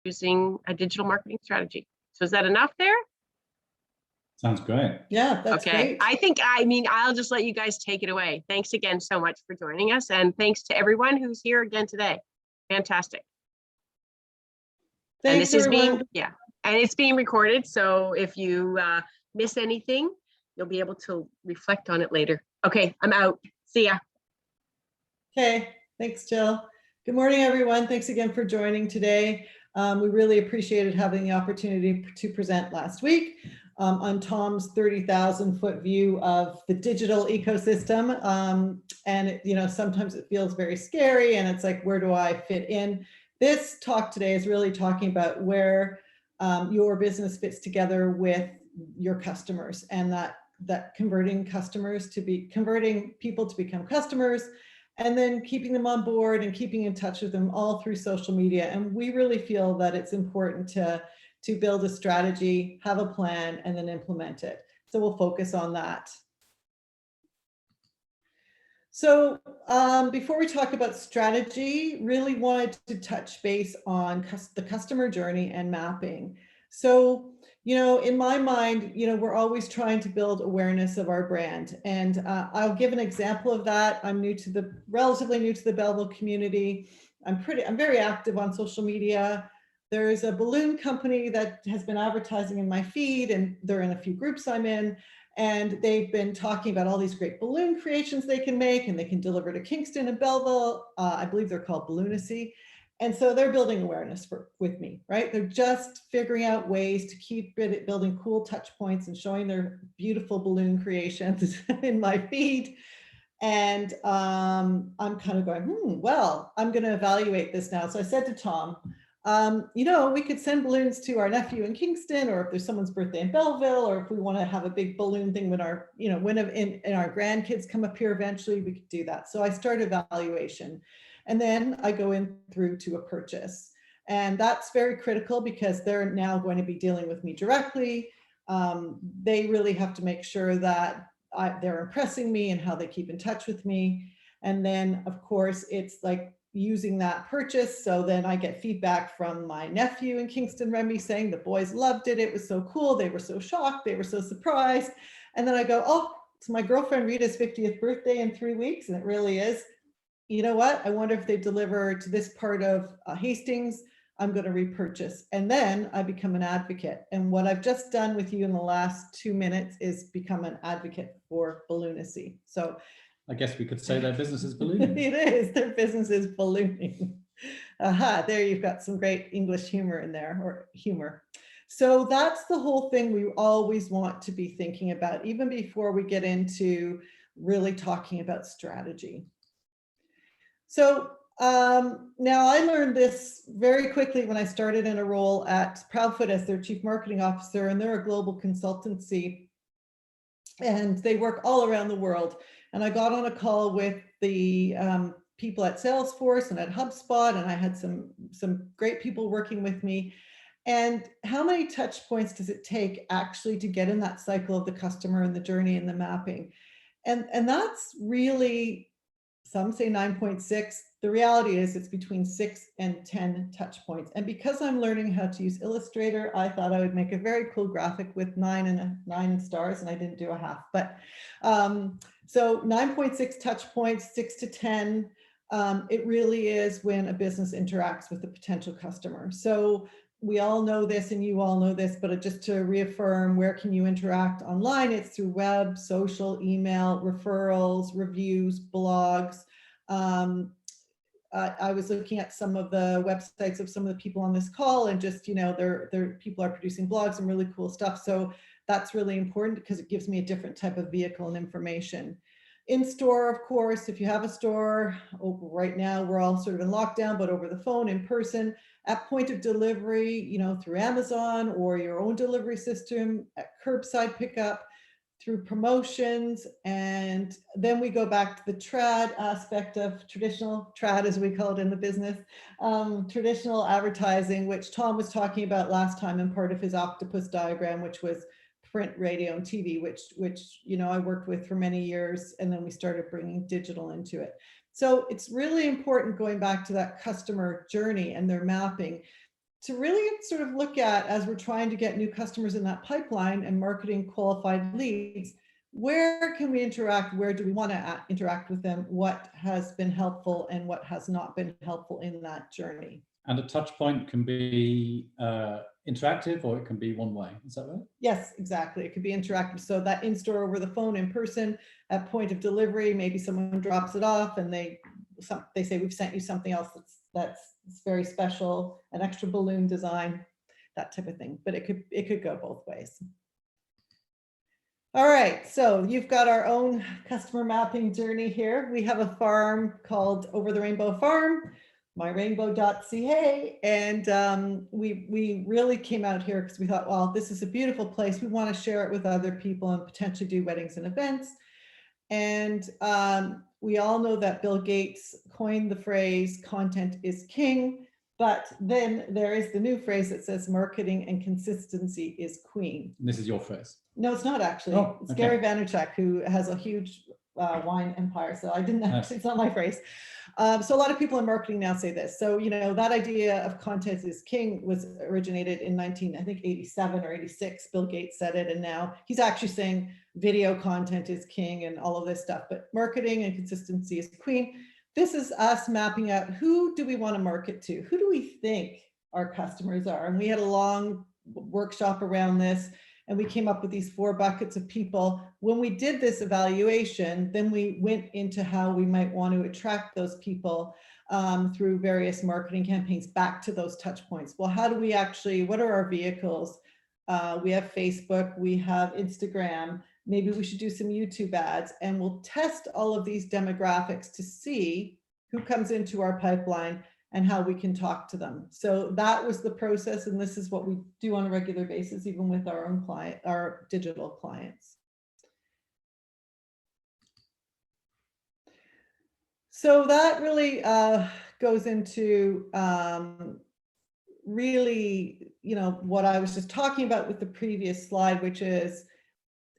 using a digital marketing strategy. So is that enough there? Sounds great. Yeah, that's okay. great. I mean, I'll just let you guys take it away. Thanks again so much for joining us. And thanks to everyone who's here again today. Fantastic. Thanks, and this everyone. is being, yeah, and it's being recorded. So if you miss anything, you'll be able to reflect on it later. Okay, I'm out. See ya. Okay, thanks, Jill. Good morning, everyone. Thanks again for joining today. We really appreciated having the opportunity to present last week on Tom's 30,000-foot view of the digital ecosystem. And it, sometimes it feels very scary and it's like, where do I fit in? This talk today is really talking about where your business fits together with your customers, and that converting people to become customers, and then keeping them on board and keeping in touch with them all through social media. And we really feel that it's important to build a strategy, have a plan, and then implement it. So we'll focus on that. So before we talk about strategy, really wanted to touch base on the customer journey and mapping. So, in my mind, we're always trying to build awareness of our brand. And I'll give an example of that. I'm relatively new to the Belleville community. I'm very active on social media. There's a balloon company that has been advertising in my feed, and they're in a few groups I'm in. And they've been talking about all these great balloon creations they can make, and they can deliver to Kingston and Belleville. I believe they're called Balloonacy. And so they're building awareness with me, right? They're just figuring out ways to keep building cool touch points and showing their beautiful balloon creations in my feed. And I'm kind of going, well, I'm going to evaluate this now. So I said to Tom, we could send balloons to our nephew in Kingston, or if there's someone's birthday in Belleville, or if we want to have a big balloon thing when our, when our grandkids come up here eventually, we could do that. So I start evaluation, and then I go in through to a purchase. And that's very critical because they're now going to be dealing with me directly. They really have to make sure that they're impressing me and how they keep in touch with me. And then, of course, it's like using that purchase. So then I get feedback from my nephew in Kingston, Remy, saying the boys loved it. It was so cool. They were so shocked. They were so surprised. And then I go, oh, it's my girlfriend Rita's 50th birthday in 3 weeks. And it really is. You know what? I wonder if they deliver to this part of Hastings. I'm going to repurchase. And then I become an advocate. And what I've just done with you in the last 2 minutes is become an advocate for Balloonacy. So I guess we could say their business is ballooning. It is. Their business is ballooning. Aha, there you've got some great English humor in there, or humor. So that's the whole thing we always want to be thinking about, even before we get into really talking about strategy. So now I learned this very quickly when I started in a role at Proudfoot as their chief marketing officer, and they're a global consultancy, and they work all around the world. And I got on a call with the people at Salesforce and at HubSpot, and I had some great people working with me. And how many touch points does it take actually to get in that cycle of the customer and the journey and the mapping? And that's really, some say 9.6. The reality is it's between 6 and 10 touch points. And because I'm learning how to use Illustrator, I thought I would make a very cool graphic with 9 stars, and I didn't do a half. But so 9.6 touch points, 6 to 10. It really is when a business interacts with a potential customer. So we all know this, and you all know this, but just to reaffirm, where can you interact online? It's through web, social, email, referrals, reviews, blogs. I was looking at some of the websites of some of the people on this call, and just, their people are producing blogs and really cool stuff. So that's really important because it gives me a different type of vehicle and information. In store, of course, if you have a store, right now we're all sort of in lockdown, but over the phone, in person, at point of delivery, through Amazon or your own delivery system, at curbside pickup, through promotions. And then we go back to the trad aspect of traditional, trad as we call it in the business, traditional advertising, which Tom was talking about last time in part of his octopus diagram, which was print, radio, and TV, which I worked with for many years, and then we started bringing digital into it. So it's really important, going back to that customer journey and their mapping. to really sort of look at, as we're trying to get new customers in that pipeline and marketing qualified leads, where can we interact? Where do we want to interact with them? What has been helpful and what has not been helpful in that journey? And a touch point can be interactive, or it can be one way. Is that right? Yes, exactly. It could be interactive. So that in-store, over the phone, in person, at point of delivery, maybe someone drops it off and they say, we've sent you something else that's very special, an extra balloon design, that type of thing. But it could go both ways. All right, so you've got our own customer mapping journey here. We have a farm called Over the Rainbow Farm, myrainbow.ca, and we really came out here because we thought, well, this is a beautiful place. We want to share it with other people and potentially do weddings and events. And we all know that Bill Gates coined the phrase, content is king. But then there is the new phrase that says marketing and consistency is queen. And this is your phrase. No, it's not actually. Oh, it's okay. Gary Vaynerchuk, who has a huge wine empire. So I didn't actually, it's not my phrase. So a lot of people in marketing now say this. So, you know, that idea of content is king was originated in 1987 or 86. Bill Gates said it. And now he's actually saying video content is king and all of this stuff. But marketing and consistency is queen. This is us mapping out, who do we want to market to? Who do we think our customers are? And we had a long workshop around this, and we came up with these 4 buckets of people. When we did this evaluation, then we went into how we might want to attract those people through various marketing campaigns back to those touch points. Well, how do we actually, what are our vehicles? We have Facebook, we have Instagram. Maybe we should do some YouTube ads, and we'll test all of these demographics to see who comes into our pipeline and how we can talk to them. So that was the process. And this is what we do on a regular basis, even with our own our digital clients. So that really goes into really, you know, what I was just talking about with the previous slide, which is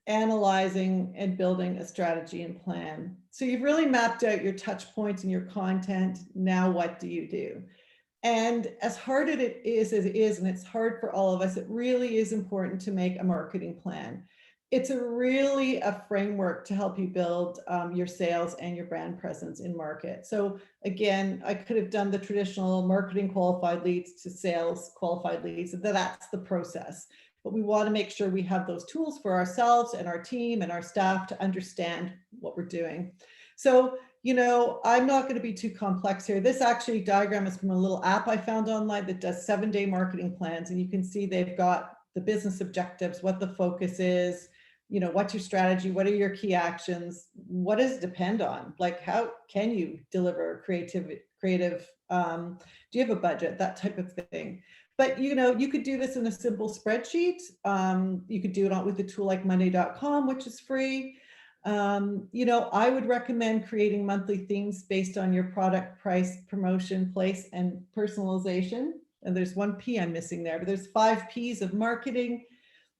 analyzing and building a strategy and plan. So you've really mapped out your touch points and your content. Now what do you do? And as hard as it is, and it's hard for all of us, it really is important to make a marketing plan. It's really a framework to help you build your sales and your brand presence in market. So again, I could have done the traditional marketing qualified leads to sales qualified leads. That's the process. But we want to make sure we have those tools for ourselves and our team and our staff to understand what we're doing. So, you know, I'm not going to be too complex here. This actually diagram is from a little app I found online that does 7-day marketing plans. And you can see they've got the business objectives, what the focus is, you know, what's your strategy, what are your key actions, what does it depend on? Like, how can you deliver creative, do you have a budget, that type of thing. But, you know, you could do this in a simple spreadsheet. You could do it with a tool like monday.com, which is free. You know, I would recommend creating monthly themes based on your product, price, promotion, place, and personalization. And there's 1 P I'm missing there, but there's 5 Ps of marketing.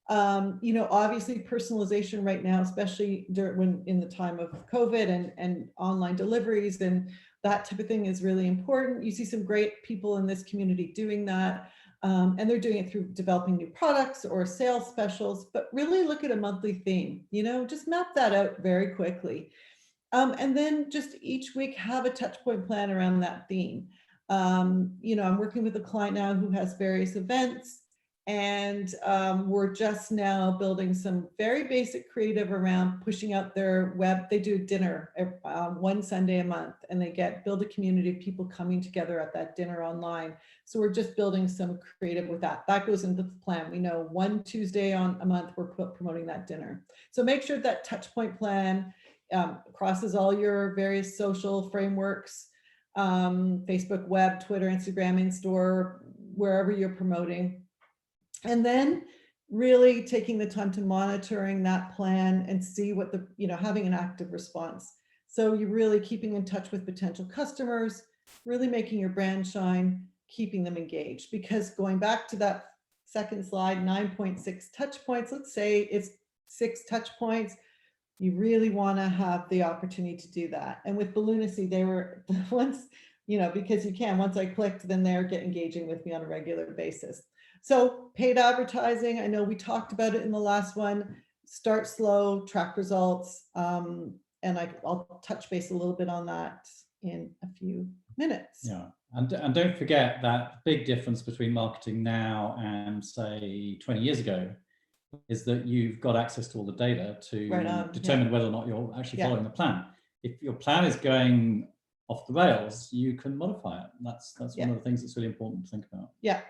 You know, obviously personalization right now, especially when in the time of COVID and online deliveries and that type of thing, is really important. You see some great people in this community doing that. And they're doing it through developing new products or sales specials, but really look at a monthly theme, you know, just map that out very quickly. And then just each week have a touch point plan around that theme. You know, I'm working with a client now who has various events, and we're just now building some very basic creative around pushing out their web. They do dinner 1 Sunday a month, and they build a community of people coming together at that dinner online. So we're just building some creative with that. That goes into the plan. We know 1 Tuesday on a month, we're promoting that dinner. So make sure that touch point plan crosses all your various social frameworks, Facebook, web, Twitter, Instagram, in-store, wherever you're promoting. And then really taking the time to monitoring that plan and see what you know, having an active response. So you're really keeping in touch with potential customers, really making your brand shine, keeping them engaged. Because going back to that second slide, 9.6 touch points, let's say it's 6 touch points, you really want to have the opportunity to do that. And with Balloonacy, they were once because you can. Once I clicked, then they're engaging with me on a regular basis. So paid advertising, I know we talked about it in the last one. Start slow, track results, and I'll touch base a little bit on that in a few minutes. Yeah, and don't forget that big difference between marketing now and say 20 years ago is that you've got access to all the data to determine whether or not you're actually following the plan. If your plan is going off the rails, you can modify it. That's one of the things that's really important to think about. Yeah.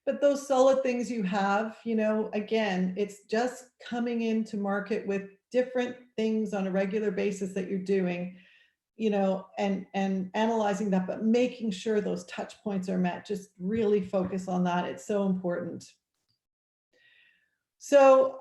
But those solid things you have, again, it's just coming into market with different things on a regular basis that you're doing, and analyzing that, but making sure those touch points are met. Just really focus on that. It's so important. So,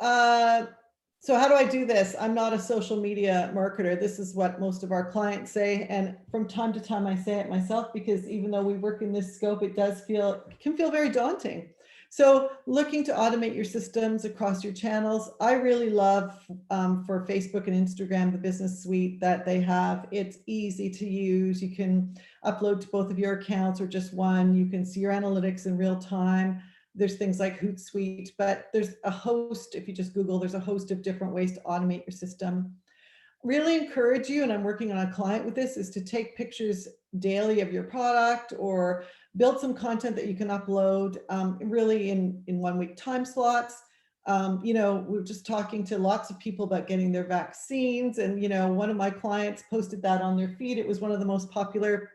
so how do I do this? I'm not a social media marketer. This is what most of our clients say. And from time to time, I say it myself, because even though we work in this scope, it can feel very daunting. So looking to automate your systems across your channels. I really love for Facebook and Instagram, the business suite that they have. It's easy to use. You can upload to both of your accounts or just one. You can see your analytics in real time. There's things like Hootsuite, but there's a host, if you just Google, there's a host of different ways to automate your system. Really encourage you, and I'm working on a client with this, is to take pictures daily of your product or build some content that you can upload really in 1 week time slots. We're just talking to lots of people about getting their vaccines, and one of my clients posted that on their feed. It was one of the most popular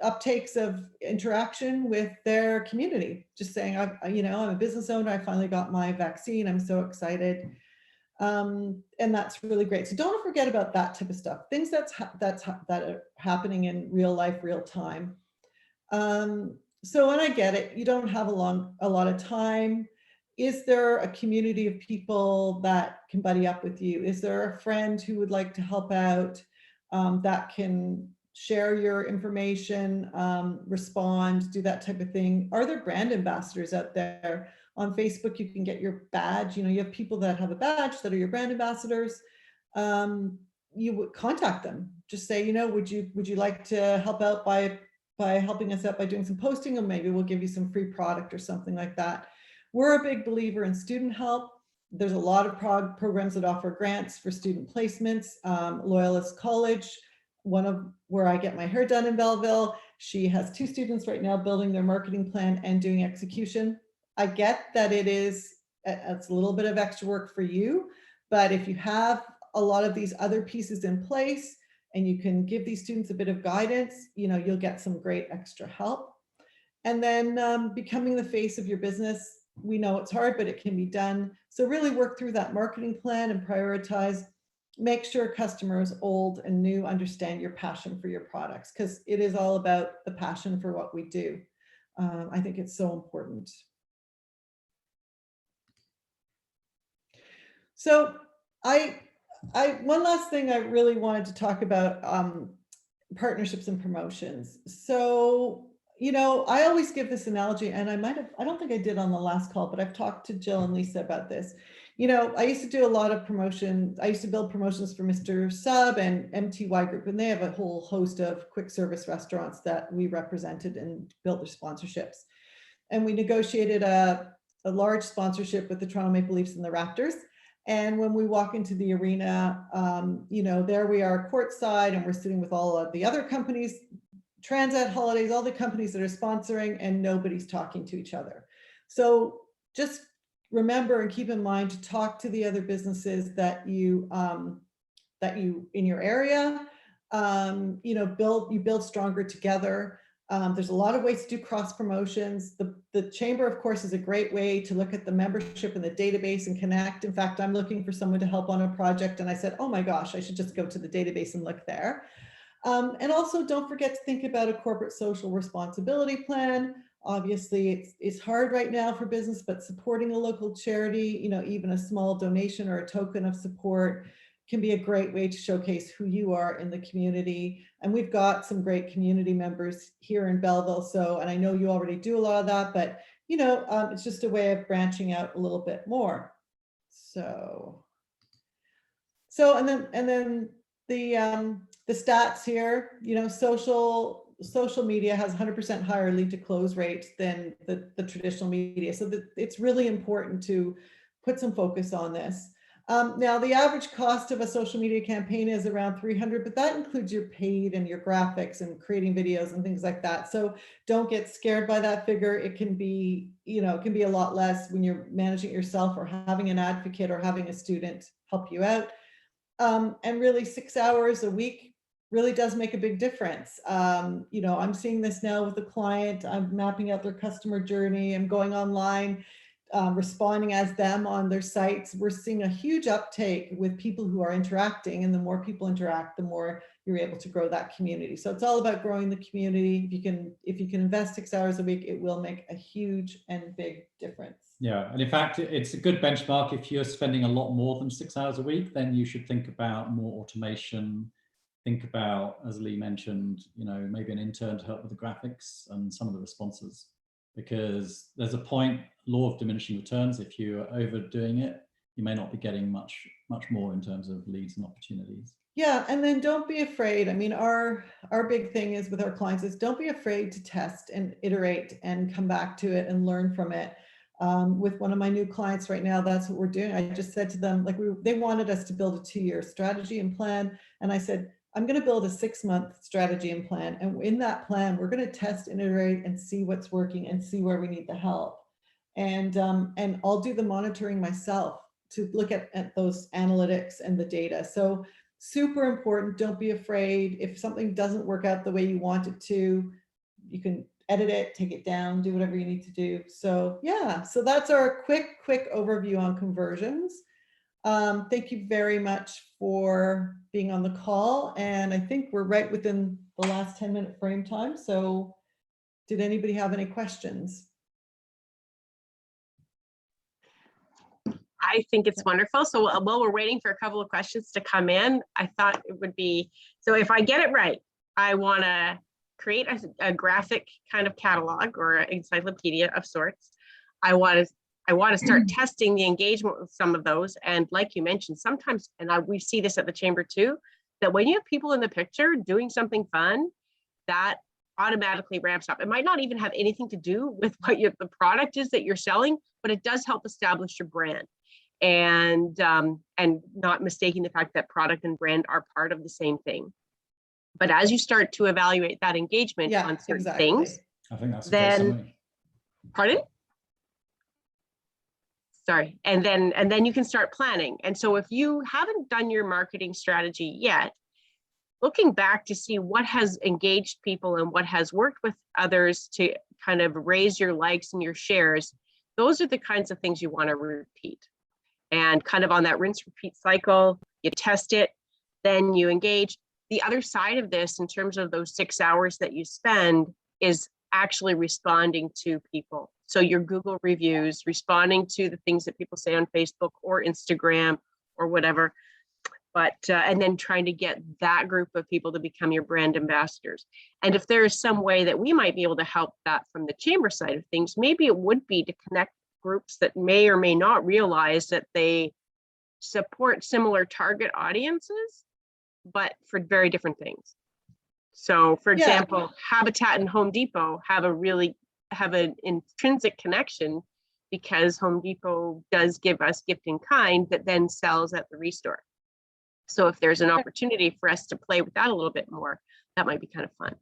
uptakes of interaction with their community, just saying, I'm a business owner, I finally got my vaccine, I'm so excited. And that's really great. So don't forget about that type of stuff, things that are happening in real life, real time. So when I get it, you don't have a lot of time. Is there a community of people that can buddy up with you? Is there a friend who would like to help out, that can share your information, respond, do that type of thing? Are there brand ambassadors out there? On Facebook, you can get your badge. You have people that have a badge that are your brand ambassadors. You would contact them. Just say, would you like to help out by helping us out by doing some posting, or maybe we'll give you some free product or something like that. We're a big believer in student help. There's a lot of programs that offer grants for student placements. Loyalist College, one of where I get my hair done in Belleville, she has 2 students right now building their marketing plan and doing execution. I get that it's a little bit of extra work for you, but if you have a lot of these other pieces in place and you can give these students a bit of guidance, you'll get some great extra help. And then becoming the face of your business. We know it's hard, but it can be done. So really work through that marketing plan and prioritize. Make sure customers, old and new, understand your passion for your products, because it is all about the passion for what we do. I think it's so important. So one last thing I really wanted to talk about, partnerships and promotions. So, I always give this analogy, and I don't think I did on the last call, but I've talked to Jill and Lisa about this. I used to do a lot of promotion. I used to build promotions for Mr. Sub and MTY Group, and they have a whole host of quick service restaurants that we represented and built their sponsorships. And we negotiated a large sponsorship with the Toronto Maple Leafs and the Raptors. And when we walk into the arena, there we are courtside, and we're sitting with all of the other companies, Transat Holidays, all the companies that are sponsoring, and nobody's talking to each other. So just remember and keep in mind to talk to the other businesses that you in your area, build stronger together. There's a lot of ways to do cross promotions. The chamber, of course, is a great way to look at the membership and the database and connect. In fact, I'm looking for someone to help on a project, and I said, oh my gosh, I should just go to the database and look there. And also don't forget to think about a corporate social responsibility plan. Obviously, it's hard right now for business, but supporting a local charity, even a small donation or a token of support can be a great way to showcase who you are in the community. And we've got some great community members here in Belleville. And I know you already do a lot of that, but it's just a way of branching out a little bit more. And then the the stats here, you know, social media has 100% higher lead to close rates than the traditional media. So it's really important to put some focus on this. Now, the average cost of a social media campaign is around $300, but that includes your paid and your graphics and creating videos and things like that. So don't get scared by that figure. It can be, you know, it can be a lot less when you're managing it yourself or having an advocate or having a student help you out. And really 6 hours a week really does make a big difference. You know, I'm seeing this now with a client. I'm mapping out their customer journey. I'm going online, responding as them on their sites. We're seeing a huge uptake with people who are interacting, and the more people interact, the more you're able to grow that community. So it's all about growing the community. If you can invest 6 hours a week, it will make a huge and big difference. Yeah, and in fact, it's a good benchmark. If you're spending a lot more than 6 hours a week, then you should think about more automation. Think about, as Lee mentioned, you know, maybe an intern to help with the graphics and some of the responses, because there's a point, law of diminishing returns. If you're overdoing it, you may not be getting much more in terms of leads and opportunities. Yeah, and then don't be afraid. I mean, our big thing is with our clients is don't be afraid to test and iterate and come back to it and learn from it. With one of my new clients right now, that's what we're doing. I just said to them, like, they wanted us to build a 2-year strategy and plan. And I said, I'm going to build a 6-month strategy and plan. And in that plan, we're going to test and iterate and see what's working and see where we need the help. And I'll do the monitoring myself to look at those analytics and the data. So super important. Don't be afraid. If something doesn't work out the way you want it to, you can edit it, take it down, do whatever you need to do. So yeah, so that's our quick overview on conversions. Thank you very much for being on the call. And I think we're right within the last 10-minute frame time. So did anybody have any questions? I think it's wonderful. So while we're waiting for a couple of questions to come in, I thought it would be, so if I get it right, I want to create a graphic kind of catalog or an encyclopedia of sorts. I want to start testing the engagement with some of those. And like you mentioned, sometimes, and we see this at the chamber too, that when you have people in the picture doing something fun, that automatically ramps up. It might not even have anything to do with what the product is that you're selling, but it does help establish your brand. And not mistaking the fact that product and brand are part of the same thing. But as you start to evaluate that engagement on certain things, I think that's then, pardon? Sorry, and then you can start planning. And so if you haven't done your marketing strategy yet, looking back to see what has engaged people and what has worked with others to kind of raise your likes and your shares, those are the kinds of things you want to repeat. And kind of on that rinse repeat cycle, you test it, then you engage. The other side of this, in terms of those 6 hours that you spend, is actually responding to people. So your Google reviews, responding to the things that people say on Facebook or Instagram or whatever, but and then trying to get that group of people to become your brand ambassadors. And if there is some way that we might be able to help that from the chamber side of things, maybe it would be to connect groups that may or may not realize that they support similar target audiences, but for very different things. So for example, Habitat and Home Depot have an intrinsic connection because Home Depot does give us gift in kind that then sells at the restore. So if there's an opportunity for us to play with that a little bit more, that might be kind of fun.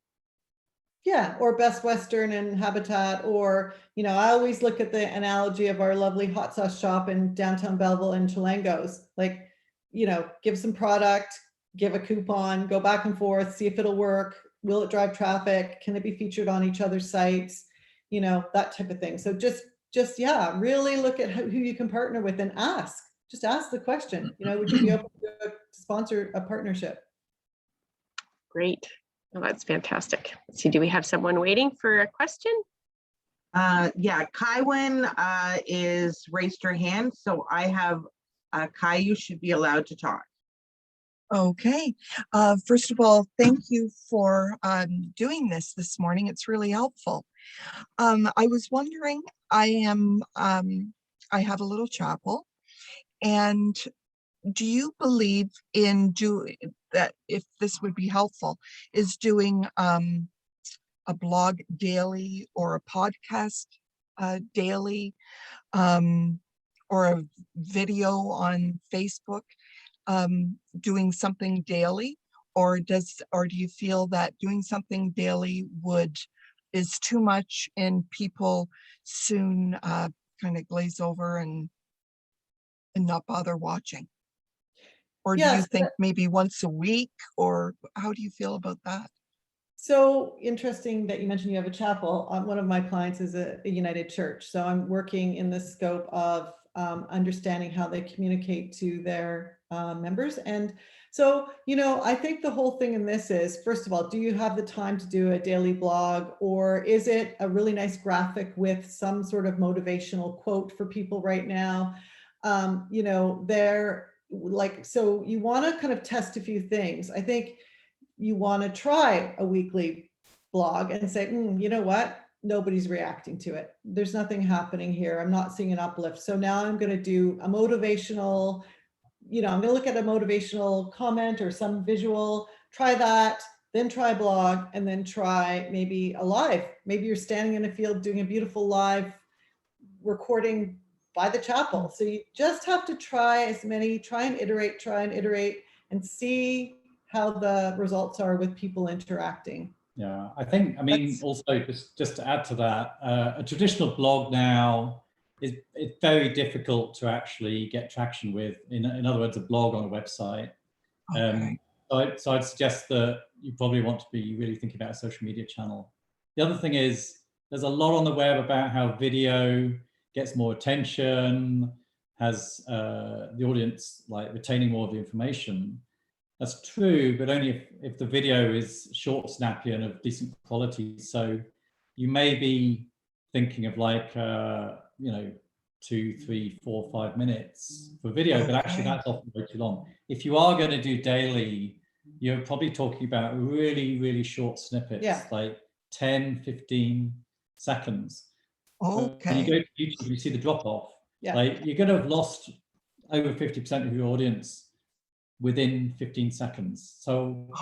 Yeah, or Best Western and Habitat, or, you know, I always look at the analogy of our lovely hot sauce shop in downtown Belleville and Chilangos. Like, you know, give some product, give a coupon, go back and forth, see if it'll work. Will it drive traffic? Can it be featured on each other's sites? You know, that type of thing. So just yeah, really look at who you can partner with and just ask the question, you know, would you be open to sponsor a partnership? Great. Well, that's fantastic. Let's see, do we have someone waiting for a question? Yeah, Kaiwin is raised her hand. So I have Kai, you should be allowed to talk. Okay. First of all, thank you for doing this morning. It's really helpful. I was wondering, I have a little chapel, and do you believe in that if this would be helpful, is doing a blog daily or a podcast daily, or a video on Facebook, doing something daily? Or do you feel that doing something daily is too much and people soon kind of glaze over and not bother watching? Or do you think maybe once a week, or how do you feel about that? So interesting that you mentioned you have a chapel. One of my clients is a United Church. So I'm working in the scope of understanding how they communicate to their members. And so, I think the whole thing in this is, first of all, do you have the time to do a daily blog, or is it a really nice graphic with some sort of motivational quote for people right now? So you want to kind of test a few things. I think you want to try a weekly blog and say, you know what? Nobody's reacting to it. There's nothing happening here. I'm not seeing an uplift. So now I'm going to do a motivational, I'm going to look at a motivational comment or some visual, try that, then try blog, and then try maybe a live. Maybe you're standing in a field doing a beautiful live recording by the chapel. So you just have to try and iterate and see how the results are with people interacting. Yeah, I mean, also just to add to that, a traditional blog now it's very difficult to actually get traction with. In other words, a blog on a website. Okay. So I'd suggest that you probably want to be really thinking about a social media channel. The other thing is there's a lot on the web about how video gets more attention, has the audience like retaining more of the information. That's true, but only if the video is short, snappy, and of decent quality. So you may be thinking of like, 2, 3, 4, 5 minutes for video, but actually that's often way too long. If you are going to do daily, you're probably talking about really, really short snippets, like 10, 15 seconds. Okay. When you go to YouTube, you see the drop off. Like you're going to have lost over 50% of your audience within 15 seconds. So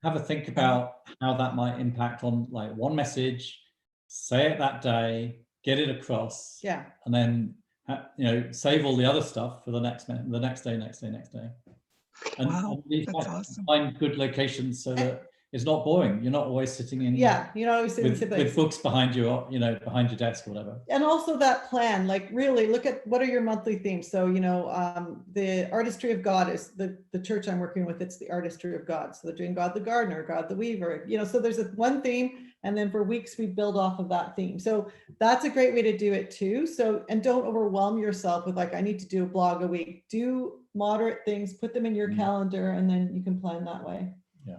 have a think about how that might impact on like one message, say it that day, get it across, and then save all the other stuff for the next day, and that's awesome. Find good locations so that it's not boring. You're not always sitting in with books behind you, behind your desk or whatever. And also that plan, like really look at what are your monthly themes. So the artistry of God is the church I'm working with. It's the artistry of God. So they're doing God the gardener, God the weaver. So there's one theme, and then for weeks we build off of that theme. So that's a great way to do it too. So, and don't overwhelm yourself with like, I need to do a blog a week. Do moderate things, put them in your calendar, and then you can plan that way. Yeah.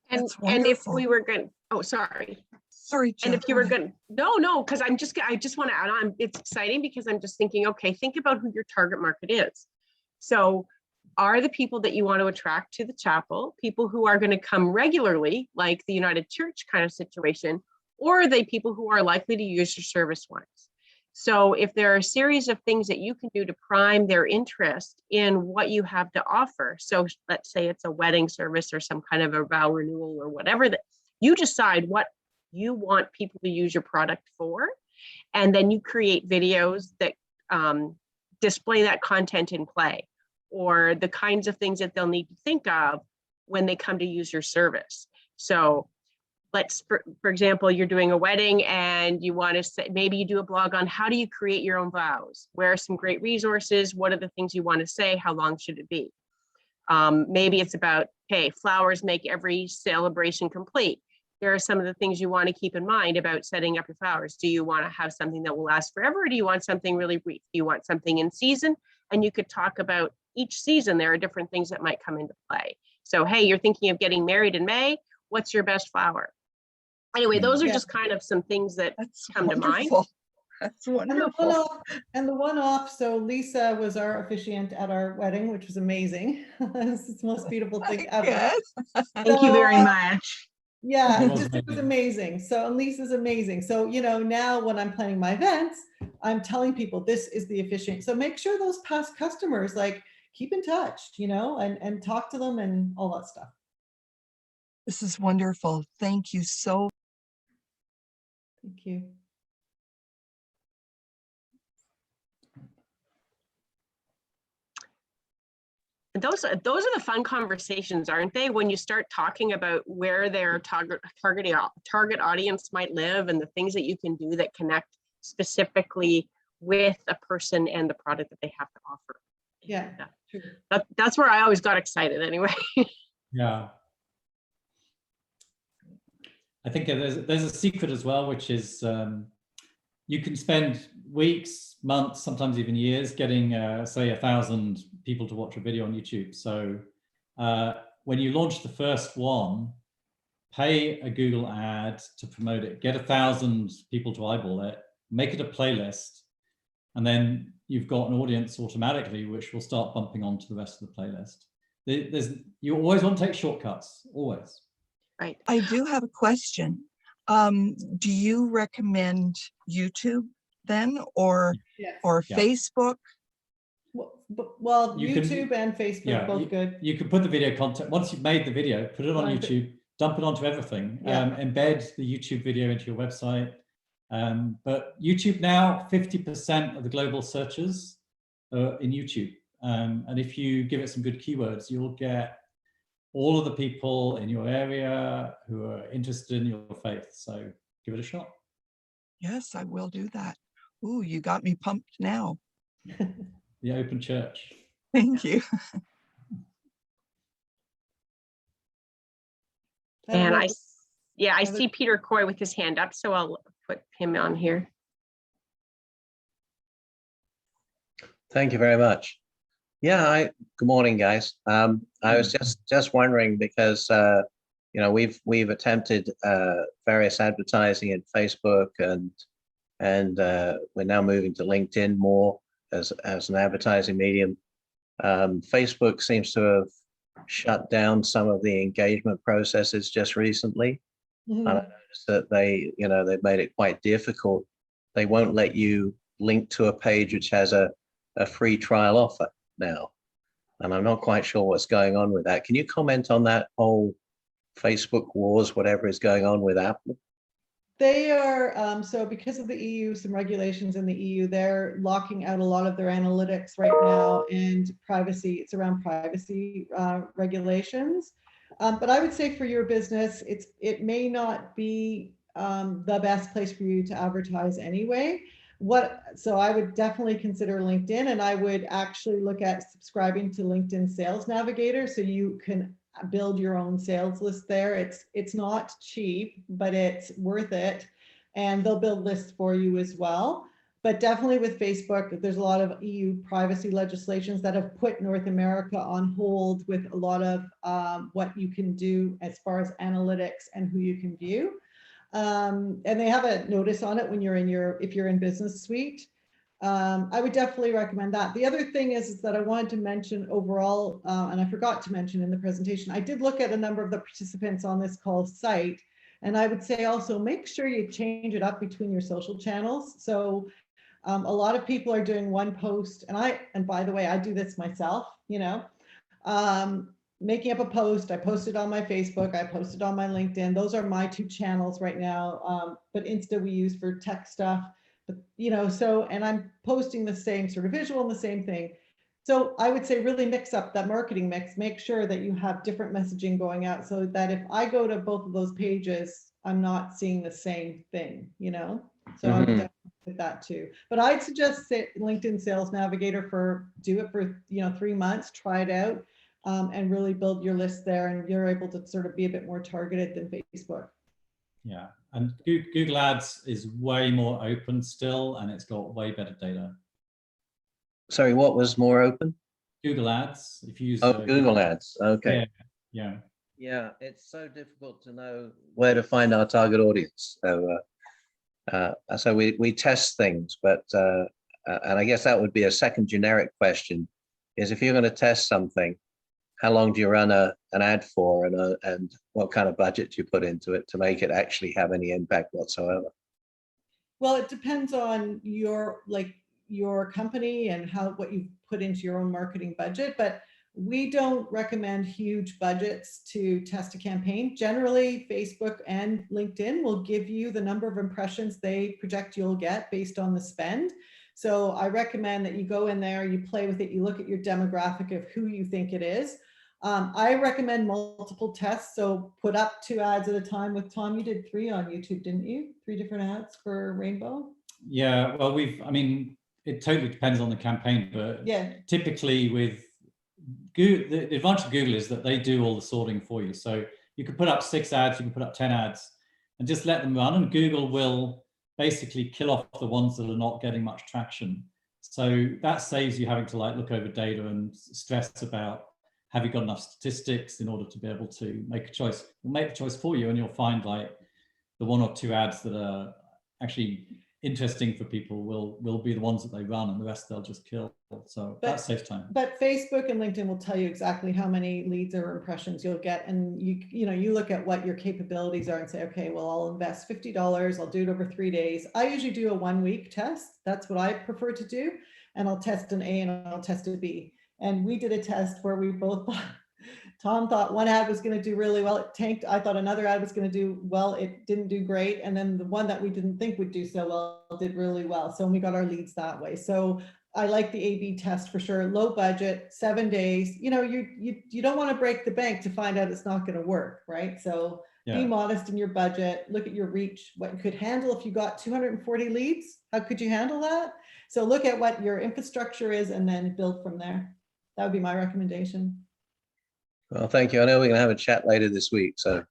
And if we were going, sorry, Jen, and if you were going, no, because I just want to add on, it's exciting because I'm just thinking, okay, think about who your target market is. So are the people that you want to attract to the chapel, people who are going to come regularly, like the United Church kind of situation, or are they people who are likely to use your service once? So if there are a series of things that you can do to prime their interest in what you have to offer. So let's say it's a wedding service or some kind of a vow renewal or whatever, that you decide what you want people to use your product for. And then you create videos that display that content in play, or the kinds of things that they'll need to think of when they come to use your service. So for example, you're doing a wedding and you want to say, maybe you do a blog on how do you create your own vows? Where are some great resources? What are the things you want to say? How long should it be? Maybe it's about, hey, flowers make every celebration complete. There are some of the things you want to keep in mind about setting up your flowers. Do you want to have something that will last forever? Or do you want something really brief? Do you want something in season? And you could talk about each season. There are different things that might come into play. So, hey, you're thinking of getting married in May. What's your best flower? Anyway, those are just kind of some things that come to mind. That's wonderful. And the one-off. So Lisa was our officiant at our wedding, which was amazing. It's the most beautiful thing ever. Thank you very much. Yeah, it was amazing. So Lisa's amazing. So, now when I'm planning my events, I'm telling people this is the officiant. So make sure those past customers, like, keep in touch, you know, and talk to them and all that stuff. This is wonderful. Thank you so. Thank you. Those are the fun conversations, aren't they? When you start talking about where their target audience might live and the things that you can do that connect specifically with a person and the product that they have to offer. Yeah, that's where I always got excited anyway. Yeah. I think there's a secret as well, which is you can spend weeks, months, sometimes even years getting, say, 1,000 people to watch a video on YouTube. So when you launch the first one, pay a Google ad to promote it, get 1,000 people to eyeball it, make it a playlist, and then you've got an audience automatically, which will start bumping onto the rest of the playlist. You always want to take shortcuts, always. Right. I do have a question. Do you recommend YouTube then, or Facebook? Well, YouTube and Facebook, both good. You can put the video content, once you've made the video, put it on YouTube, dump it onto everything, embed the YouTube video into your website. But YouTube now, 50% of the global searches are in YouTube. And if you give it some good keywords, you'll get all of the people in your area who are interested in your faith. So give it a shot. Yes, I will do that. Ooh, you got me pumped now. The open church. Thank you. And I see Peter Coy with his hand up, so I'll put him on here. Thank you very much. Yeah, good morning, guys. I was just wondering because you know, we've attempted various advertising in Facebook, and we're now moving to LinkedIn more as an advertising medium. Facebook seems to have shut down some of the engagement processes just recently. And I noticed that they've made it quite difficult. They won't let you link to a page which has a free trial offer now. And I'm not quite sure what's going on with that. Can you comment on that whole Facebook wars, whatever is going on with Apple? They are, so because of the EU, some regulations in the EU, they're locking out a lot of their analytics right now, and privacy, it's around privacy regulations. But I would say for your business, it may not be the best place for you to advertise anyway. So I would definitely consider LinkedIn, and I would actually look at subscribing to LinkedIn Sales Navigator so you can build your own sales list there. It's not cheap, but it's worth it, and they'll build lists for you as well. But definitely with Facebook, there's a lot of EU privacy legislations that have put North America on hold with a lot of what you can do as far as analytics and who you can view. And they have a notice on it when you're if you're in Business Suite. I would definitely recommend that. The other thing is that I wanted to mention overall, and I forgot to mention in the presentation, I did look at a number of the participants on this call site, and I would say also make sure you change it up between your social channels. So a lot of people are doing one post, and by the way, I do this myself, you know, making up a post. I posted on my Facebook, I posted on my LinkedIn. Those are my two channels right now. But Insta we use for tech stuff. But, you know, and I'm posting the same sort of visual and the same thing. So I would say really mix up that marketing mix, make sure that you have different messaging going out so that if I go to both of those pages, I'm not seeing the same thing, you know? So I would definitely with that too. But I'd suggest LinkedIn Sales Navigator do it for, 3 months, try it out, and really build your list there, and you're able to sort of be a bit more targeted than Facebook. Yeah, and Google Ads is way more open still, and it's got way better data. Sorry, what was more open? Google Ads. If you use Google Ads. Okay. Yeah. It's so difficult to know where to find our target audience. So we test things, but and I guess that would be a second generic question: is if you're going to test something, how long do you run an ad for, and what kind of budget do you put into it to make it actually have any impact whatsoever? Well, it depends on your your company and what you put into your own marketing budget, but we don't recommend huge budgets to test a campaign. Generally, Facebook and LinkedIn will give you the number of impressions they project you'll get based on the spend. So I recommend that you go in there, you play with it, you look at your demographic of who you think it is. I recommend multiple tests. So put up 2 ads at a time. With Tom, you did 3 on YouTube, didn't you? 3 different ads for Rainbow? Yeah, well, I mean, it totally depends on the campaign, but yeah, typically with Google, the advantage of Google is that they do all the sorting for you. So you can put up 6 ads, you can put up 10 ads and just let them run, and Google will basically kill off the ones that are not getting much traction. So that saves you having to like look over data and stress about, have you got enough statistics in order to be able to make a choice? We'll make the choice for you, and you'll find like the 1 or 2 ads that are actually interesting for people will be the ones that they run, and the rest they'll just kill. So that saves time. But Facebook and LinkedIn will tell you exactly how many leads or impressions you'll get, and you look at what your capabilities are and say, okay, well, I'll invest $50. I'll do it over 3 days. I usually do a 1-week test. That's what I prefer to do, and I'll test an A and I'll test a B. And we did a test where we both thought, Tom thought one ad was going to do really well. It tanked. I thought another ad was going to do well. It didn't do great. And then the one that we didn't think would do so well did really well. So we got our leads that way. So I like the A/B test for sure. Low budget, 7 days. You don't want to break the bank to find out it's not going to work, right? So be modest in your budget. Look at your reach, what you could handle. If you got 240 leads, how could you handle that? So look at what your infrastructure is and then build from there. That would be my recommendation. Well, thank you. I know we're going to have a chat later this week, so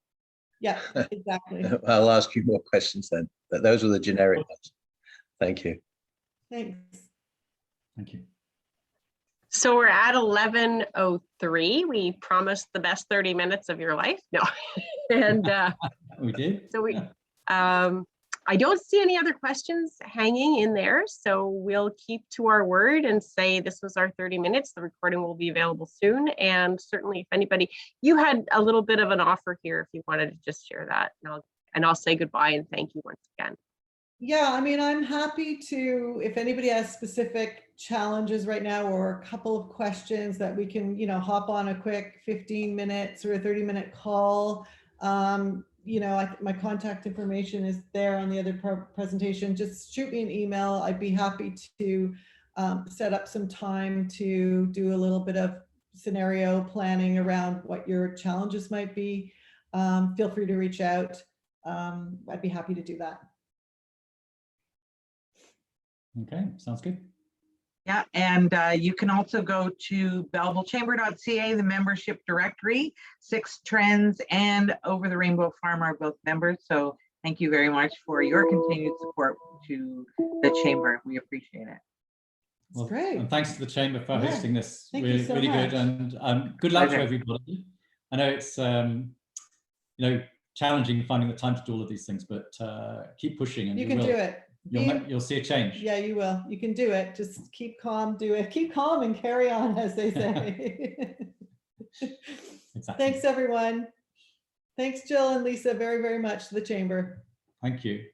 yeah, exactly. I'll ask you more questions then. But those were the generic ones. Thank you. Thanks. Thank you. So we're at 11:03. We promised the best 30 minutes of your life. No, and we did. So I don't see any other questions hanging in there, so we'll keep to our word and say this was our 30 minutes. The recording will be available soon, and certainly if anybody, you had a little bit of an offer here if you wanted to just share that, and I'll say goodbye and thank you once again. Yeah, I mean, I'm happy to, if anybody has specific challenges right now or a couple of questions that we can, hop on a quick 15 minutes or a 30-minute call. My contact information is there on the other presentation. Just shoot me an email. I'd be happy to set up some time to do a little bit of scenario planning around what your challenges might be. Feel free to reach out. I'd be happy to do that. Okay, sounds good. Yeah, and you can also go to bellevillechamber.ca, the membership directory. 6 Trends and Over the Rainbow Farm are both members. So thank you very much for your continued support to the Chamber. We appreciate it. That's great. And thanks to the Chamber for hosting this. Thank you so really much. good. And good luck to everybody. I know it's challenging finding the time to do all of these things, but keep pushing and you can do it. You'll see a change. Yeah, you will. You can do it. Just keep calm, do it. Keep calm and carry on, as they say. Exactly. Thanks, everyone. Thanks, Jill and Lisa, very, very much to the Chamber. Thank you.